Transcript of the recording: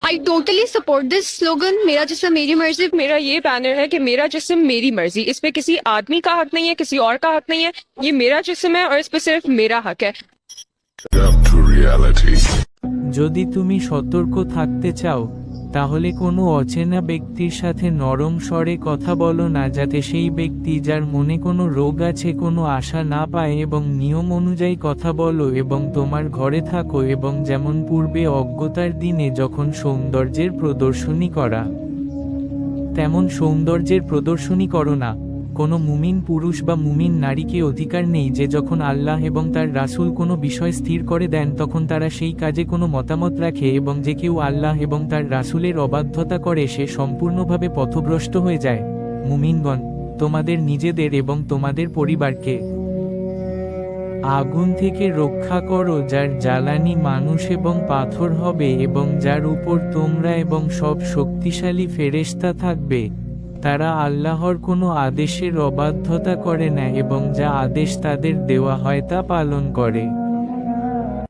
I totally support this slogan, मेरा जिस्म मेरी मर्जी। मेरा ये बैनर है कि मेरा जिस्म मेरी मर्जी। इस पे किसी आदमी का हक नहीं है, किसी और का हक नहीं है। ये मेरा जिस्म है और इस पे सिर्फ मेरा हक है। Up to reality. যদি তুমি সতর্ক থাকতে চাও তাহলে কোনো অচেনা ব্যক্তির সাথে নরম স্বরে কথা বলো না, যাতে সেই ব্যক্তি যার মনে কোনো রোগ আছে কোনো আশা না পায়, এবং নিয়ম অনুযায়ী কথা বলো এবং তোমার ঘরে থাকো, এবং যেমন পূর্বে অজ্ঞতার দিনে যখন সৌন্দর্যের প্রদর্শনী করা তেমন সৌন্দর্যের প্রদর্শনী করো না। কোনো মুমিন পুরুষ বা মুমিন নারীকে অধিকার নেই যে যখন আল্লাহ এবং তার রাসূল কোনো বিষয় স্থির করে দেন তখন তারা সেই কাজে কোনো মতামত রাখে, এবং যে কেউ আল্লাহ এবং তার রাসূলের অবাধ্যতা করে সে সম্পূর্ণভাবে পথভ্রষ্ট হয়ে যায়। মুমিনগণ, তোমাদের নিজেদের এবং তোমাদের পরিবারকে আগুন থেকে রক্ষা করো, যার জ্বালানি মানুষ এবং পাথর হবে, এবং যার উপর তোমরা এবং সব শক্তিশালী ফেরেশতা থাকবে। তারা আল্লাহর কোনো আদেশের অবাধ্যতা করে না এবং যা আদেশ তাদের দেওয়া হয় তা পালন করে।